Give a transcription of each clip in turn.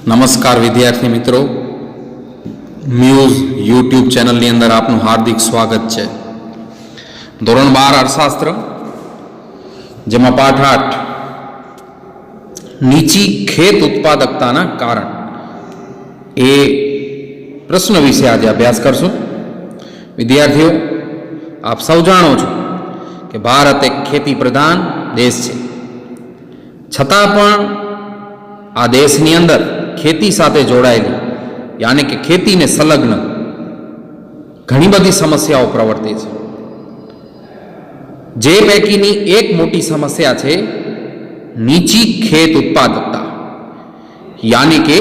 નમસ્કાર વિદ્યાર્થી મિત્રો, મ્યુઝ યુટ્યુબ ચેનલની અંદર આપનું હાર્દિક સ્વાગત છે. ધોરણ 12 અર્થશાસ્ત્ર, જેમાં પાઠ 8 નીચી ખેત ઉત્પાદકતાના કારણ એ પ્રશ્ન વિશે આજે અભ્યાસ કરશું. વિદ્યાર્થીઓ, આપ સૌ જાણો છો કે ભારત એક ખેતી પ્રધાન દેશ છે. છતાં પણ આ દેશની અંદર ખેતી સાથે જોડાયેલી યાની કે ખેતીને સંલગ્ન ઘણી બધી સમસ્યાઓ પ્રવર્તે છે. જે પૈકીની એક મોટી સમસ્યા છે નીચી ખેત ઉત્પાદકતા, યાની કે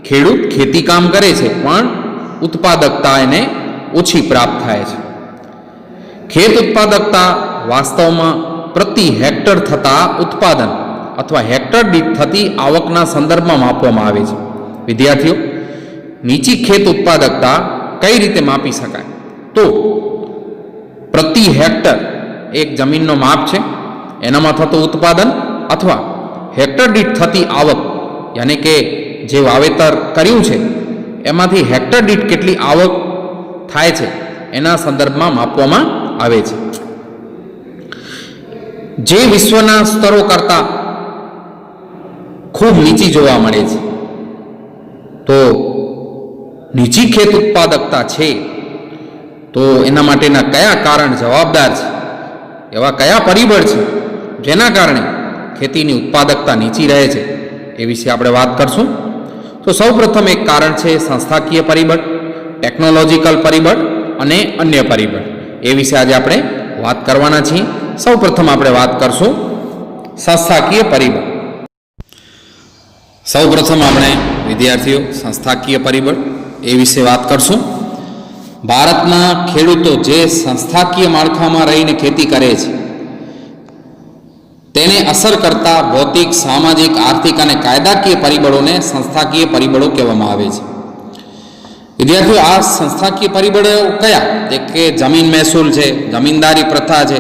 ખેડૂત ખેતી કામ કરે છે પણ ઉત્પાદકતા એને ઓછી પ્રાપ્ત થાય છે. ખેત ઉત્પાદકતા વાસ્તવમાં પ્રતિ હેક્ટર થતા ઉત્પાદન અથવા હેક્ટર દીઠ થતી આવકના સંદર્ભમાં માપવામાં આવે છે. વિદ્યાર્થીઓ, નીચી ખેત ઉત્પાદકતા કઈ રીતે માપી શકાય? તો પ્રતિ હેક્ટર એક જમીનનો માપ છે, એનામાં થતું ઉત્પાદન અથવા હેક્ટર દીઠ થતી આવક, યાની કે જે વાવેતર કર્યું છે એમાંથી હેક્ટર દીઠ કેટલી આવક થાય છે એના સંદર્ભમાં માપવામાં આવે છે. જે વિશ્વના સ્તરો કરતાં ખૂબ નીચી જોવા મળે છે. તો નીચી ખેત ઉત્પાદકતા છે તો એના માટેના કયા કારણ જવાબદાર છે, એવા કયા પરિબળ છે જેના કારણે ખેતીની ઉત્પાદકતા નીચી રહે છે, એ વિશે આપણે વાત કરશું. તો સૌપ્રથમ એક કારણ છે સંસ્થાકીય પરિબળ, ટેકનોલોજીકલ પરિબળ અને અન્ય પરિબળ. એ વિશે આજે આપણે વાત કરવાના છીએ. સૌપ્રથમ આપણે વાત કરશું સંસ્થાકીય પરિબળ. સૌપ્રથમ આપણે વિદ્યાર્થીઓ સંસ્થાકીય પરિબળ એ વિશે વાત કરશું. ભારતના ખેડૂતો જે સંસ્થાકીય માળખામાં રહીને ખેતી કરે છે તેને અસર કરતા ભૌતિક, સામાજિક, આર્થિક અને કાયદાકીય પરિબળોને સંસ્થાકીય પરિબળો કહેવામાં આવે છે. વિદ્યાર્થીઓ, આ સંસ્થાકીય પરિબળો કયા? કે જમીન મહેસૂલ છે, જમીનદારી પ્રથા છે,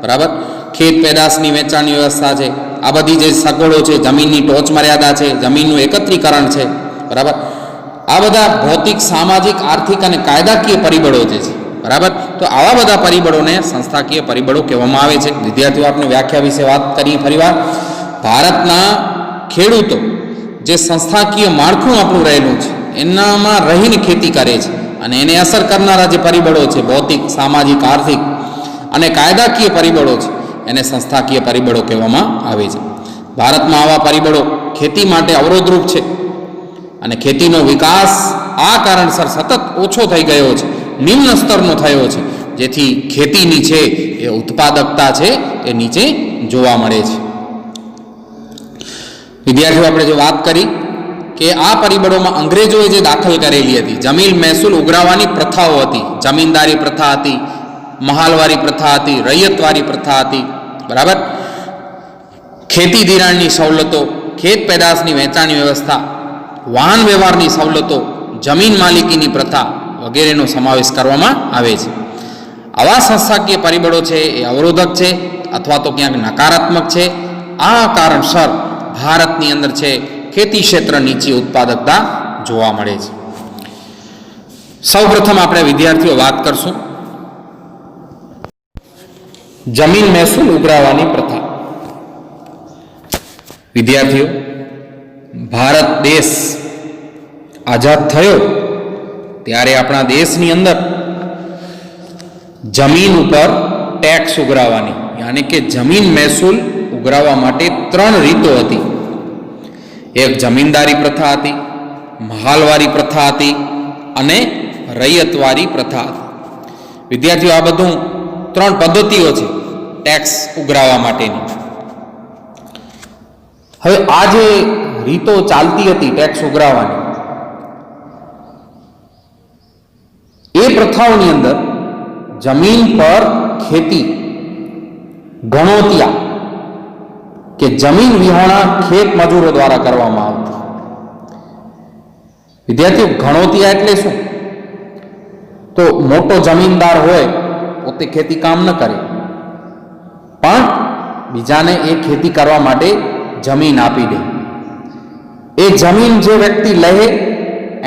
બરાબર, ખેત પેદાશની વેચાણની વ્યવસ્થા છે, આ બધી જે સગવડો છે, જમીનની ટોચ મર્યાદા છે, જમીનનું એકત્રીકરણ છે, બરાબર, આ બધા ભૌતિક, સામાજિક, આર્થિક અને કાયદાકીય પરિબળો જે છે, બરાબર. તો આવા બધા પરિબળોને સંસ્થાકીય પરિબળો કહેવામાં આવે છે. વિદ્યાર્થીઓ, આપણે વ્યાખ્યા વિશે વાત કરીએ ફરીવાર. ભારતના ખેડૂતો જે સંસ્થાકીય માળખું આપણું રહેલું છે એનામાં રહીને ખેતી કરે છે અને એને અસર કરનારા જે પરિબળો છે, ભૌતિક, સામાજિક, આર્થિક અને કાયદાકીય પરિબળો છે, એને સંસ્થાકીય પરિબળો કહેવામાં આવે છે. ભારતમાં આવા પરિબળો ખેતી માટે અવરોધરૂપ છે અને ખેતીનો વિકાસ આ કારણસર સતત ઓછો થઈ ગયો છે, નિમ્ન સ્તરનો થયો છે, જેથી ખેતીની છે એ ઉત્પાદકતા છે એ નીચે જોવા મળે છે. વિદ્યાર્થીઓ, આપણે જે વાત કરી કે આ પરિબળોમાં અંગ્રેજોએ જે દાખલ કરેલી હતી જમીન મહેસૂલ ઉઘરાવવાની પ્રથાઓ હતી. જમીનદારી પ્રથા હતી, મહાલવારી પ્રથા હતી, રૈયતવારી પ્રથા હતી, બરાબર, ખેતી ધિરાણની સવલતો, ખેત પેદાશની વેચાણની વ્યવસ્થા, વાહન વ્યવહારની સવલતો, જમીન માલિકીની પ્રથા વગેરેનો સમાવેશ કરવામાં આવે છે. આવા સંસ્થાકીય પરિબળો છે એ અવરોધક છે અથવા તો ક્યાંક નકારાત્મક છે. આ કારણસર ભારતની અંદર છે ખેતી ક્ષેત્ર નીચી ઉત્પાદકતા જોવા મળે છે. સૌપ્રથમ આપણે વિદ્યાર્થીઓ વાત કરશું જમીન મહેસૂલ ઉઘરાવવાની પ્રથા. વિદ્યાર્થીઓ, ભારત દેશ આઝાદ થયો ત્યારે આપણા દેશની અંદર જમીન ઉપર ટેક્સ ઉઘરાવવાની યાની કે જમીન મહેસૂલ ઉઘરાવવા માટે 3 રીતો હતી. એક જમીનદારી પ્રથા હતી, મહાલવારી પ્રથા હતી અને રૈયતવારી પ્રથા હતી. વિદ્યાર્થીઓ, આ બધું 3 પદ્ધતિઓ છે ટેક્સ ઉઘરાવવા માટેની. હવે આ જે રીતો ચાલતી હતી ટેક્સ ઉઘરાવવાની, એ પ્રથાઓની અંદર જમીન પર ખેતી ગણોતિયા કે જમીન વિહોણા ખેત મજૂરો દ્વારા કરવામાં આવતી. વિદ્યાર્થીઓ, ગણોતિયા એટલે શું? તો મોટો જમીનદાર હોય, પોતે ખેતી કામ ન કરે પણ બીજાને એ ખેતી કરવા માટે જમીન આપી દે, એ જમીન જે વ્યક્તિ લે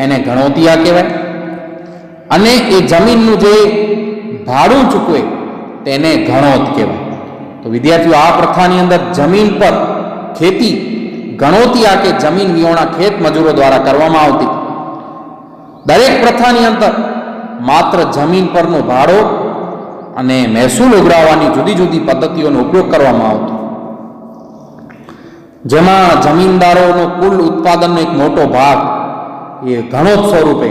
એને ગણોતિયા કહેવાય, અને એ જમીનનું જે ભાડું ચૂકવે તેને ગણોત કહેવાય. તો વિદ્યાર્થીઓ, આ પ્રથાની અંદર જમીન પર ખેતી ગણોતિયા કે જમીન વિહોણા ખેત મજૂરો દ્વારા કરવામાં આવતી. દરેક પ્રથાની અંદર માત્ર જમીન પરનો ભાડો અને મહેસૂલ ઉઘરાવવાની જુદી જુદી પદ્ધતિઓનો ઉપયોગ કરવામાં આવતો, જેમાં જમીનદારોનો કુલ ઉત્પાદનનો એક મોટો ભાગ એ ગણોત સ્વરૂપે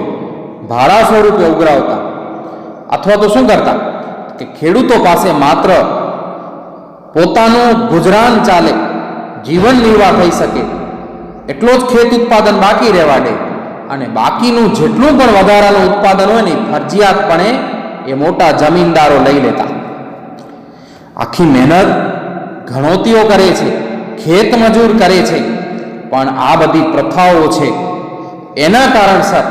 ભાડા સ્વરૂપે ઉઘરાવતા. અથવા તો શું કરતા કે ખેડૂતો પાસે માત્ર પોતાનું ગુજરાન ચાલે, જીવન નિર્વાહ થઈ શકે એટલો જ ખેત ઉત્પાદન બાકી રહેવા દે, અને બાકીનું જેટલું પણ વધારાનું ઉત્પાદન હોય ને ફરજિયાતપણે એ મોટા જમીનદારો લઈ લેતા. આખી મહેનત ગણોતીઓ કરે છે, ખેત મજૂર કરે છે, પણ આ બધી પ્રથાઓ છે એના કારણસર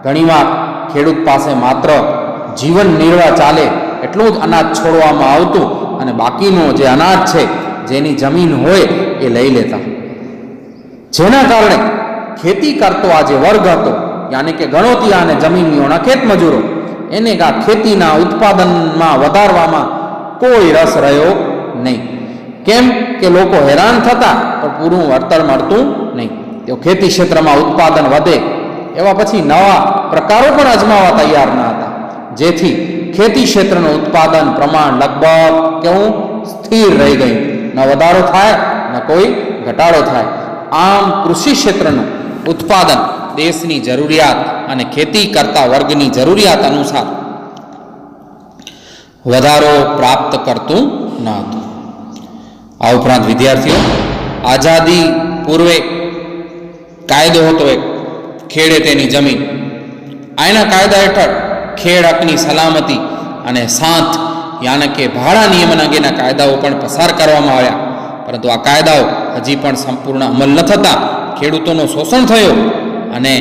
ઘણીવાર ખેડૂત પાસે માત્ર જીવન નિર્વાહ ચાલે એટલું જ અનાજ છોડવામાં આવતું, અને બાકીનું જે અનાજ છે, જેની જમીન હોય એ લઈ લેતા. જેના કારણે ખેતી કરતો આ જે વર્ગ હતો, યાની કે ગણોતિયા અને જમીન વિહોણા ખેત મજૂરો, એને આ ખેતીના ઉત્પાદનમાં વધારવામાં કોઈ રસ રહ્યો નહીં. કેમ કે લોકો હેરાન થતા પણ પૂરું વળતર મળતું નહીં. તેઓ ખેતી ક્ષેત્રમાં ઉત્પાદન વધે એવા પછી નવા પ્રકારો પણ અજમાવવા તૈયાર ન હતા, જેથી ખેતી ક્ષેત્રનું ઉત્પાદન પ્રમાણ લગભગ કેવું સ્થિર રહી ગયું. ન વધારો થાય ન કોઈ ઘટાડો થાય. આમ કૃષિ ક્ષેત્રનું ઉત્પાદન દેશની જરૂરિયાત અને ખેતી કરતા વર્ગની જરૂરિયાત અનુસાર વધારો પ્રાપ્ત કરતું ન હતું. આ ઉપરાંત વિદ્યાર્થીઓ, આઝાદી પૂર્વે કાયદો હતો એક ખેડે તેની જમીન. આના કાયદા હેઠળ ખેડ હકની સલામતી અને સાથ યાને કે ભાડા નિયમન અંગેના કાયદાઓ પણ પસાર કરવામાં આવ્યા, પરંતુ આ કાયદાઓ હજી પણ સંપૂર્ણ અમલ ન થતાં ખેડૂતોનું શોષણ થયું અને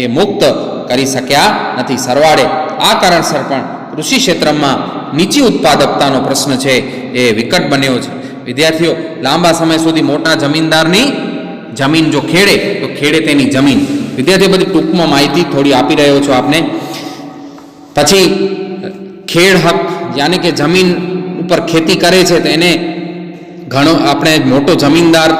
એ મુક્ત કરી શક્યા નથી. સરવાળે આ કારણસર પણ કૃષિ ક્ષેત્રમાં નીચી ઉત્પાદકતાનો પ્રશ્ન છે એ વિકટ બન્યો છે. વિદ્યાર્થીઓ, લાંબા સમય સુધી મોટા જમીનદારની જમીન જો ખેડે તો ખેડે તેની જમીન. વિદ્યાર્થીઓ, બધી ટૂંકમાં માહિતી થોડી આપી રહ્યો છું આપને. પછી ખેડ હક યાની કે જમીન ઉપર ખેતી કરે છે તો એને ઘણો આપણે મોટો જમીનદાર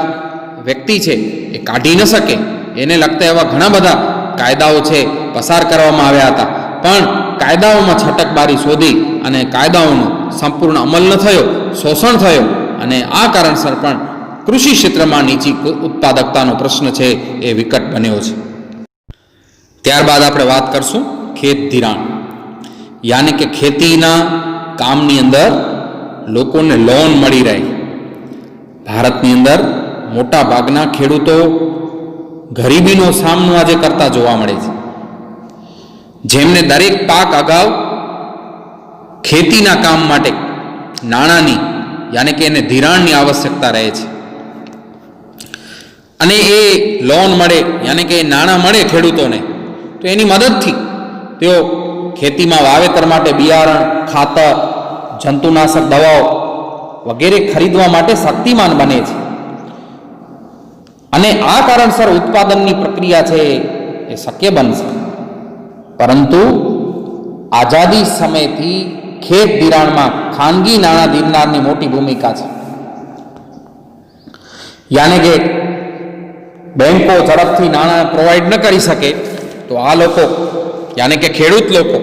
વ્યક્તિ છે એ કાઢી ન શકે, એને લગતા એવા ઘણા બધા કાયદાઓ છે પસાર કરવામાં આવ્યા હતા, પણ કાયદાઓમાં છટકબારી શોધી અને કાયદાઓનો સંપૂર્ણ અમલ ન થયો, શોષણ થયો, અને આ કારણસર પણ કૃષિ ક્ષેત્રમાં નીચી ઉત્પાદકતાનો પ્રશ્ન છે એ વિકટ બન્યો છે. ત્યારબાદ આપણે વાત કરશું ખેત ધિરાણ, યાની કે ખેતીના કામની અંદર લોકોને લોન મળી રહે. ભારતની અંદર મોટા ભાગના ખેડૂતો ગરીબીનો સામનો આજે કરતા જોવા મળે છે, જેમને દરેક પાક અગાઉ ખેતીના કામ માટે નાણાંની યાની કે એને ધિરાણની આવશ્યકતા રહે છે, અને એ લોન મળે યાની કે નાણાં મળે ખેડૂતોને તો એની મદદથી તેઓ ખેતીમાં વાવેતર માટે બિયારણ, ખાતર, જંતુનાશક દવાઓ વગેરે ખરીદવા માટે શક્તિમાન બને છે, અને આ કારણસર ઉત્પાદનની પ્રક્રિયા છે એ શક્ય બનશે. પરંતુ આઝાદી સમયથી ખેત ધિરાણમાં ખાનગી નાણાં ધીરનારની મોટી ભૂમિકા છે. યાને કે બેંકો ઝડપથી નાણાં પ્રોવાઈડ ન કરી શકે તો આ લોકો યાને કે ખેડૂત લોકો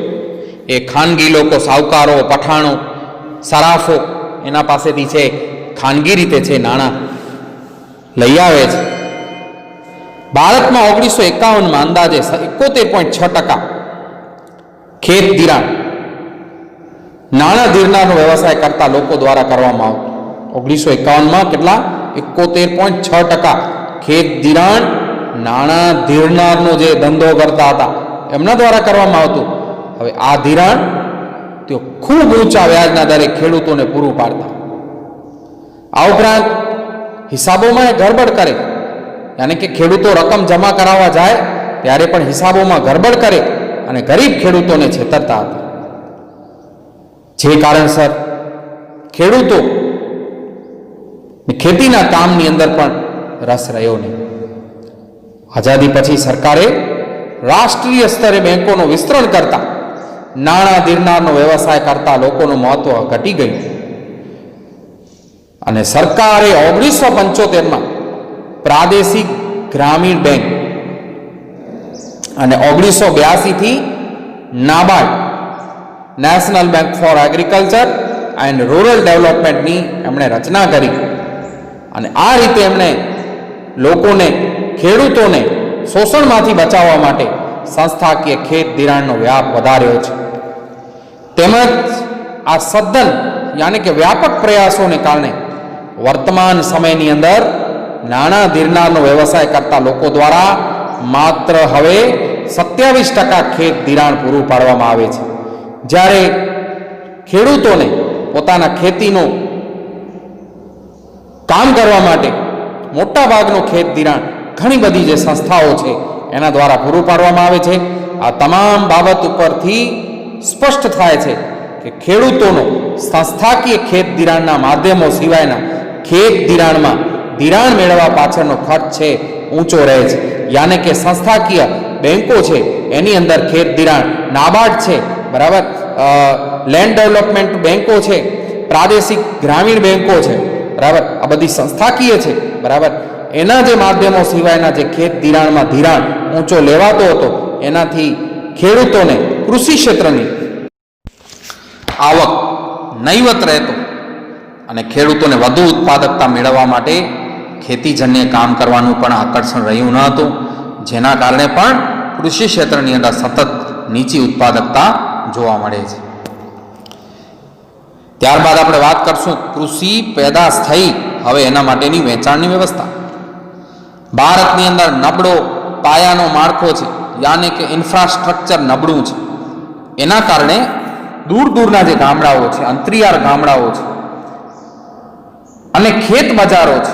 એ ખાનગી લોકો, સાહુકારો, પઠાણો, સરાફો એના પાસેથી છે ખાનગી રીતે છે નાણાં લઈ આવે છે. ભારતમાં 1951માં અંદાજે 71.6% ખેત ધિરાણ નાણાં ધીરનારનો વ્યવસાય કરતા લોકો દ્વારા કરવામાં આવતો. 1951માં કેટલા? 71.6% ખેત ધિરાણ નાણાં ધીરનારનો જે ધંધો કરતા હતા એમના દ્વારા કરવામાં આવતું. હવે આ ધિરાણ તેઓ ખૂબ ઊંચા વ્યાજના દરે ખેડૂતોને પૂરું પાડતા. આ ઉપરાંત હિસાબોમાં ગડબડ કરે, યાની કે ખેડૂતો રકમ જમા કરાવવા જાય ત્યારે પણ હિસાબોમાં ગડબડ કરે અને ગરીબ ખેડૂતોને છેતરતા હતા, જે કારણસર ખેડૂતો ખેતીના કામની અંદર પણ રસ રહ્યો નહીં. આઝાદી પછી સરકારે રાષ્ટ્રીય સ્તરે બેંકોનું વિસ્તરણ કરતા નાણાં ધીરનારનો વ્યવસાય કરતા લોકોનું મહત્વ ઘટી ગયું અને સરકારે 1975માં પ્રાદેશિક ગ્રામીણ બેંક અને 1982થી NABARD national bank for agriculture and rural ડેવલપમેન્ટની એમણે રચના કરી અને આ રીતે એમણે લોકોને, ખેડૂતોને શોષણમાંથી બચાવવા માટે સંસ્થાકીય ખેત ધિરાણનો વ્યાપ વધાર્યો છે. તેમજ આ સદ્ધન યાની કે વ્યાપક પ્રયાસોને કારણે વર્તમાન સમયની અંદર નાણાં ધીરનારનો વ્યવસાય કરતા લોકો દ્વારા માત્ર હવે 27% ખેત ધિરાણ પૂરું પાડવામાં આવે છે, જ્યારે ખેડૂતોને પોતાના ખેતીનું કામ કરવા માટે મોટા ભાગનું ખેત ધિરાણ ઘણી બધી જે સંસ્થાઓ છે એના દ્વારા પૂરું પાડવામાં આવે છે. આ તમામ બાબત ઉપરથી સ્પષ્ટ થાય છે કે ખેડૂતોનો સંસ્થાકીય ખેત ધિરાણના માધ્યમો સિવાયના ખેત ધિરાણમાં ધિરાણ મેળવવા પાછળનો ખર્ચ છે ઊંચો રહે છે. યાને કે સંસ્થાકીય બેંકો છે એની અંદર ખેત ધિરાણ, નાબાર્ડ છે, બરાબર, લેન્ડ ડેવલપમેન્ટ બેંકો છે, પ્રાદેશિક ગ્રામીણ બેંકો છે, બરાબર, આ બધી સંસ્થાકીય છે, બરાબર. એના જે માધ્યમો સિવાયના જે ખેત ધિરાણમાં ધિરાણ ઊંચો લેવાતો હતો એનાથી ખેડૂતોને કૃષિ ક્ષેત્રની આવક નહીવત રહેતો અને ખેડૂતોને વધુ ઉત્પાદકતા મેળવવા માટે ખેતીજન્ય કામ કરવાનું પણ આકર્ષણ રહ્યું ન હતું, જેના કારણે પણ કૃષિ ક્ષેત્રની અંદર સતત નીચી ઉત્પાદકતા જોવા મળે છે. ત્યારબાદ આપણે વાત કરશું કૃષિ પેદાશ થઈ હવે એના માટેની વેચાણની વ્યવસ્થા. ભારતની અંદર નબળો પાયાનો માળખો છે, યાને કે ઇન્ફ્રાસ્ટ્રક્ચર નબળું છે. એના કારણે દૂર દૂરના જે ગામડાઓ છે, અંતરિયાળ ગામડાઓ છે અને ખેત બજારો છે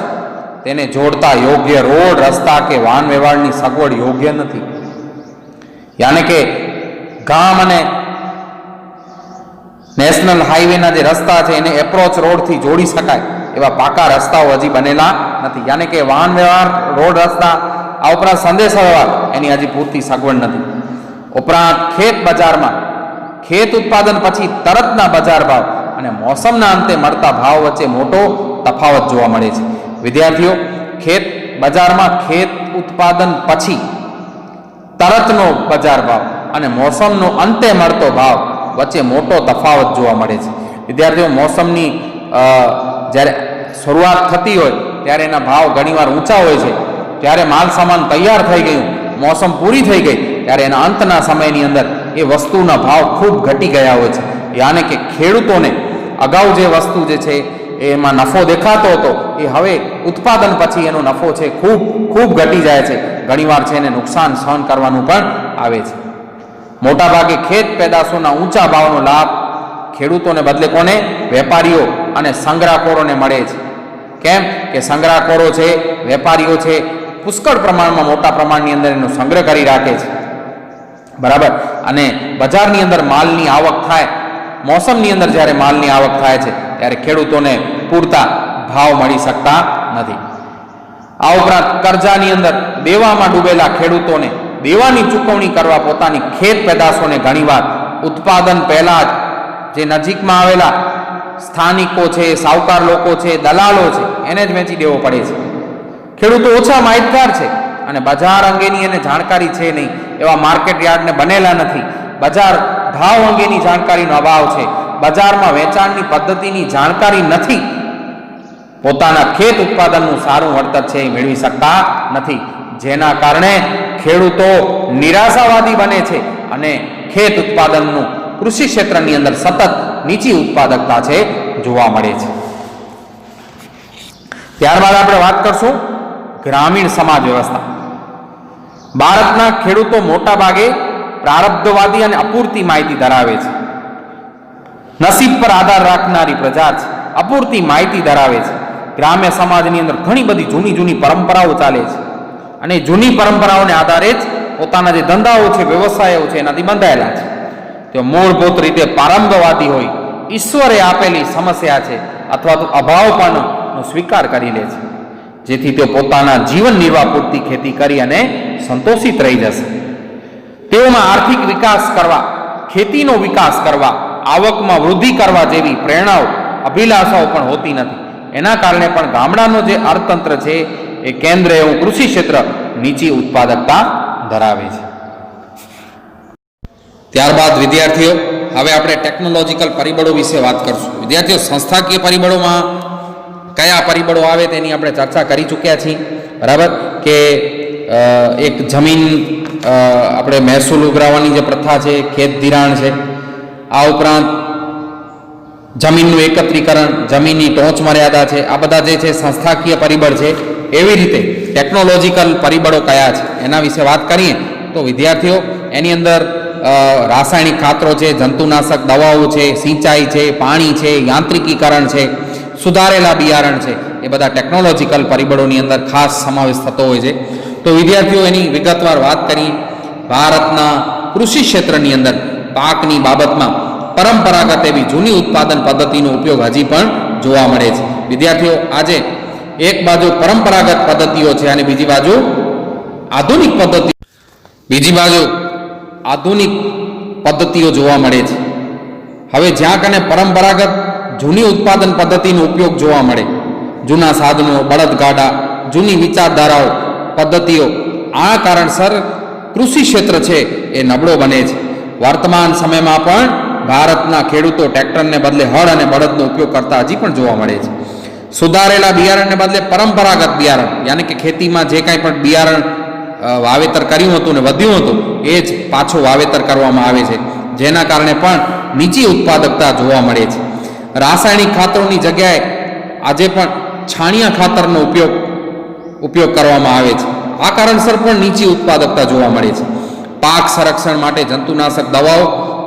તેને જોડતા યોગ્ય રોડ, રસ્તા કે વાહન વ્યવહારની સગવડ યોગ્ય નથી. યાને કે ગામ અને નેશનલ હાઈવેના જે રસ્તા છે એને એપ્રોચ રોડથી જોડી શકાય એવા પાકા રસ્તાઓ હજી બનેલા નથી. યાને કે વાહન વ્યવહાર, રોડ, રસ્તા, આ ઉપરાંત સંદેશા વ્યવહાર એની હજી પૂરતી સગવડ નથી. ઉપરાંત ખેત બજારમાં ખેત ઉત્પાદન પછી તરતના બજાર ભાવ અને મોસમના અંતે મળતા ભાવ વચ્ચે મોટો તફાવત જોવા મળે છે. વિદ્યાર્થીઓ, ખેત બજારમાં ખેત ઉત્પાદન પછી તરતનો બજાર ભાવ અને મોસમનો અંતે મળતો ભાવ વચ્ચે મોટો તફાવત જોવા મળે છે. વિદ્યાર્થીઓ, મોસમની જ્યારે શરૂઆત થતી હોય ત્યારે એના ભાવ ઘણીવાર ઊંચા હોય છે, ત્યારે માલ સામાન તૈયાર થઈ ગયું, મોસમ પૂરી થઈ ગઈ ત્યારે એના અંતના સમયની અંદર એ વસ્તુના ભાવ ખૂબ ઘટી ગયા હોય છે. યાને કે ખેડૂતોને અગાઉ જે વસ્તુ જે છે એમાં નફો દેખાતો હતો એ હવે ઉત્પાદન પછી એનો નફો છે ખૂબ ઘટી જાય છે. ઘણીવાર છે એને નુકસાન સહન કરવાનું પણ આવે છે. મોટાભાગે ખેત પેદાશોના ઊંચા ભાવનો લાભ ખેડૂતોને બદલે કોને? વેપારીઓ અને સંગ્રહખોરોને મળે છે. કેમ કે સંગ્રહખોરો છે, વેપારીઓ છે, પુષ્કળ પ્રમાણમાં મોટા પ્રમાણની અંદર એનો સંગ્રહ કરી રાખે છે, બરાબર. અને બજારની અંદર માલની આવક થાય, મોસમની અંદર જ્યારે માલની આવક થાય છે ત્યારે ખેડૂતોને પૂરતા ભાવ મળી શકતા નથી. આ ઉપરાંત કર્જાની અંદર દેવામાં ડૂબેલા ખેડૂતોને દેવાની ચૂકવણી કરવા પોતાની ખેત પેદાશોને ઘણીવાર ઉત્પાદન પહેલાં જ જે નજીકમાં આવેલા સ્થાનિકો છે, સાવકાર લોકો છે, દલાલો છે એને જ વેચી દેવો પડે છે. ખેડૂતો ઓછા માહિતગાર છે અને બજાર અંગેની એને જાણકારી છે નહીં, એવા માર્કેટ યાર્ડને બનેલા નથી. બજાર ભાવ અંગેની જાણકારીનો અભાવ છે, બજારમાં વેચાણની પદ્ધતિની જાણકારી નથી, પોતાના ખેત ઉત્પાદનનું સારું વળતર છે એ મેળવી શકતા નથી, જેના કારણે ખેડૂતો નિરાશાવાદી બને છે અને ખેત ઉત્પાદનનું કૃષિ ક્ષેત્રની અંદર સતત નીચી ઉત્પાદકતા છે જોવા મળે છે. ત્યારબાદ આપણે વાત કરશું ગ્રામીણ સમાજ વ્યવસ્થા. ભારતના ખેડૂતો મોટા ભાગે પ્રારબ્ધવાદી અને અપૂરતી માહિતી ધરાવે છે. નસીબ પર આધાર રાખનારી પ્રજા છે, અપૂરતી માહિતી ધરાવે છે. ગ્રામ્ય સમાજની અંદર ઘણી બધી જૂની પરંપરાઓ ચાલે છે અને જૂની પરંપરાઓને આધારે જ પોતાના જે ધંધાઓ છે, વ્યવસાયો છે એનાથી બંધાયેલા છે. તે મૂળભૂત રીતે પ્રારંભવાદી હોય, ઈશ્વરે આપેલી સમસ્યા છે અથવા તો અભાવ પણ સ્વીકાર કરી લે છે. જેથી તેઓ પોતાના જીવન નિર્વાહ પૂરતી ખેતી કરી અને સંતોષિત રહી જશે. તેઓમાં આર્થિક વિકાસ કરવા, ખેતીનો વિકાસ કરવા, આવકમાં વૃદ્ધિ કરવા જેવી પ્રેરણાઓ, અભિલાષાઓ પણ હોતી નથી. એના કારણે પણ ગામડાનો જે અર્થતંત્ર છે એ કેન્દ્ર એવું કૃષિ ક્ષેત્ર નીચી ઉત્પાદકતા ધરાવે છે. ત્યારબાદ વિદ્યાર્થીઓ, હવે આપણે ટેકનોલોજીકલ પરિબળો વિશે વાત કરશું. વિદ્યાર્થીઓ, સંસ્થાકીય પરિબળોમાં કયા પરિબળો આવે તેની આપણે ચર્ચા કરી ચૂક્યા છીએ. બરાબર કે એક જમીન આપણે મહેસૂલ ઉઘરાવવાની જે પ્રથા છે, ખેત ધિરાણ છે. આ ઉપરાંત જમીનનું એકત્રીકરણ, જમીનની ટોચ મર્યાદા છે. આ બધા જે છે સંસ્થાકીય પરિબળ છે. એવી રીતે ટેકનોલોજીકલ પરિબળો કયા છે એના વિશે વાત કરીએ તો વિદ્યાર્થીઓ, એની અંદર રાસાયણિક ખાતરો છે, જંતુનાશક દવાઓ છે, સિંચાઈ છે, પાણી છે, યાંત્રિકીકરણ છે, સુધારેલા બિયારણ છે, એ બધા ટેકનોલોજીકલ પરિબળોની અંદર ખાસ સમાવેશ થતો હોય છે. તો વિદ્યાર્થીઓ, એની વિગતવાર વાત કરીએ. ભારતના કૃષિ ક્ષેત્રની અંદર પાકની બાબતમાં પરંપરાગત એવી જૂની ઉત્પાદન પદ્ધતિનો ઉપયોગ હજી પણ જોવા મળે છે. વિદ્યાર્થીઓ, આજે એક બાજુ પરંપરાગત પદ્ધતિઓ છે અને બીજી બાજુ આધુનિક પદ્ધતિઓ જોવા મળે છે. હવે જ્યાં કને પરંપરાગત જૂની ઉત્પાદન પદ્ધતિનો ઉપયોગ જોવા મળે, જૂના સાધનો, બળદગાડા, જૂની વિચારધારાઓ, પદ્ધતિઓ, આ કારણસર કૃષિ ક્ષેત્ર છે એ નબળો બને છે. વર્તમાન સમયમાં પણ ભારતના ખેડૂતો ટ્રેક્ટરને બદલે હળ અને બળદનો ઉપયોગ કરતા હજી પણ જોવા મળે છે. સુધારેલા બિયારણને બદલે પરંપરાગત બિયારણ, યાની કે ખેતીમાં જે કાંઈ પણ બિયારણ વાવેતર કર્યું હતું ને વધ્યું હતું એ જ પાછું વાવેતર કરવામાં આવે છે, જેના કારણે પણ નીચી ઉત્પાદકતા જોવા મળે છે. રાસાયણિક ખાતરોની જગ્યાએ આજે પણ છાણિયા ખાતરનો ઉપયોગ કરવામાં આવે છે. આ કારણસર પણ નીચી ઉત્પાદકતા જોવા મળે છે. પાક સંરક્ષણ માટે જંતુનાશક દવાઓ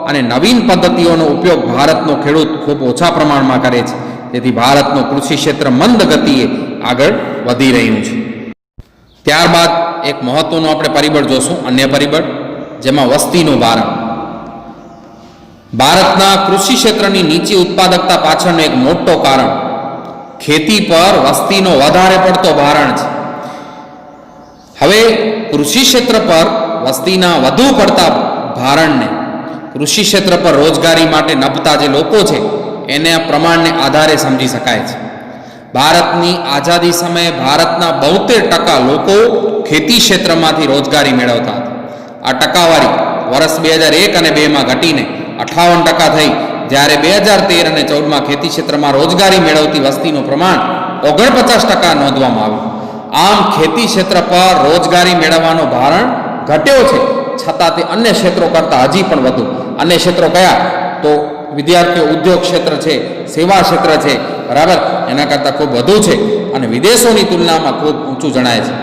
અને નવીન પદ્ધતિઓનો ઉપયોગ ભારતનો ખેડૂત ખૂબ ઓછા પ્રમાણમાં કરે છે. તેથી ભારતનું કૃષિ ક્ષેત્ર મંદ ગતિએ આગળ વધી રહ્યું છે. ત્યારબાદ એક મહત્વનું આપણે પરિબળ જોશું, અન્ય પરિબળ, જેમાં વસ્તીનું ભારણ. ભારતના કૃષિ ક્ષેત્રની નીચી ઉત્પાદકતા પાછળનું એક મોટું કારણ ખેતી પર વસ્તીનો વધારે પડતો ભારણ છે. હવે કૃષિ ક્ષેત્ર પર વસ્તીના વધુ પડતા ભારણને કૃષિ ક્ષેત્ર પર રોજગારી માટે નભતા જે લોકો છે એના પ્રમાણને આધારે સમજી શકાય છે. ભારતની આઝાદી સમયે ભારતના 72% લોકો ખેતી ક્ષેત્રમાંથી રોજગારી મેળવતા હતા. આ ટકાવારી વર્ષ 2001 અને 2માં ઘટીને 58% થઈ, જ્યારે 2013 અને 14માં ખેતી ક્ષેત્રમાં રોજગારી મેળવતી વસ્તીનું પ્રમાણ 49% નોંધવામાં આવ્યું. આમ ખેતી ક્ષેત્ર પર રોજગારી મેળવવાનો ભારણ ઘટ્યો છે, છતાં તે અન્ય ક્ષેત્રો કરતાં હજી પણ વધુ. અન્ય ક્ષેત્રો કયા? તો વિદ્યાર્થીઓ, ઉદ્યોગ ક્ષેત્ર છે, સેવા ક્ષેત્ર છે, બરાબર, એના કરતાં ખૂબ વધુ છે અને વિદેશોની તુલનામાં ખૂબ ઊંચું જણાય છે.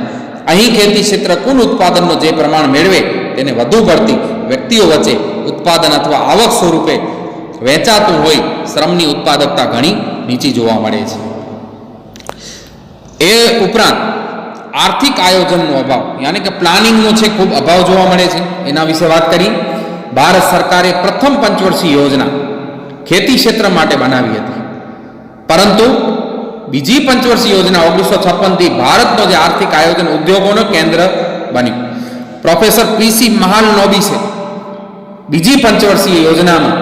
અહીં ખેતી ક્ષેત્ર કુલ ઉત્પાદનનો જે પ્રમાણ મેળવે તેને વધુ પડતી વ્યક્તિઓ વચ્ચે ઉત્પાદન અથવા આવક સ્વરૂપે વેચાતું હોય શ્રમની ઉત્પાદકતા ઘણી નીચી જોવા મળે છે. એ ઉપરાંત આર્થિક આયોજનનો અભાવ, યાની કે પ્લાનિંગનો છે ખૂબ અભાવ જોવા મળે છે. એના વિશે વાત કરી. ભારત સરકારે પ્રથમ પંચવર્ષીય યોજના ખેતી ક્ષેત્ર માટે બનાવી હતી, પરંતુ બીજી પંચવર્ષીય યોજના 1956થી ભારતનો જે આર્થિક આયોજન ઉદ્યોગોનું કેન્દ્ર બન્યું. પ્રોફેસર પીસી મહાલનોબિસે બીજી પંચવર્ષીય યોજનામાં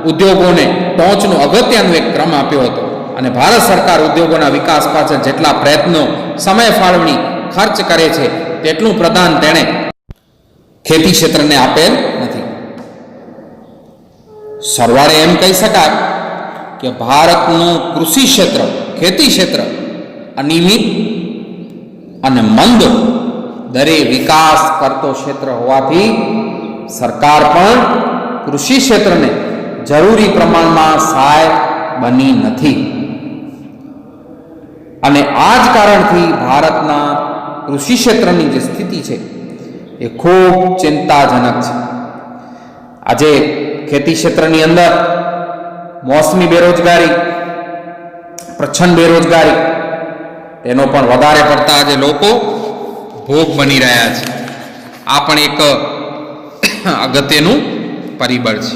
ઉદ્યોગોને ટોચનું અગત્યનું એક ક્રમ આપ્યો હતો અને ભારત સરકાર ઉદ્યોગોના વિકાસ પાછળ જેટલા પ્રયત્નો, સમય ફાળવણી, ખર્ચ કરે છે તેટલું પ્રદાન તેણે ખેતી ક્ષેત્રને આપેલ નથી. સરવાળે એમ કહી શકાય કે ભારતનું કૃષિ ક્ષેત્ર, ખેતી ક્ષેત્ર અનિયમિત અને મંદ દરે વિકાસ કરતો ક્ષેત્ર હોવાથી સરકાર પણ કૃષિ ક્ષેત્રને જરૂરી પ્રમાણમાં સહાય બની નથી. અને આ જ કારણથી ભારતના કૃષિ ક્ષેત્રની જે સ્થિતિ છે એ ખૂબ ચિંતાજનક છે. આજે ખેતી ક્ષેત્રની અંદર મોસમી બેરોજગારી, પ્રચ્છન્ન બેરોજગારી, તેનો પણ વધારે પડતા આજે લોકો ભોગ બની રહ્યા છે. આ પણ એક અગત્યનું પરિબળ છે.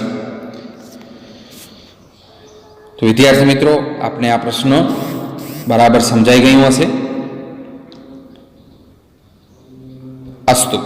તો વિદ્યાર્થી મિત્રો, આપને આ પ્રશ્ન બરાબર સમજાઈ ગયું હશે. અસ્તુ.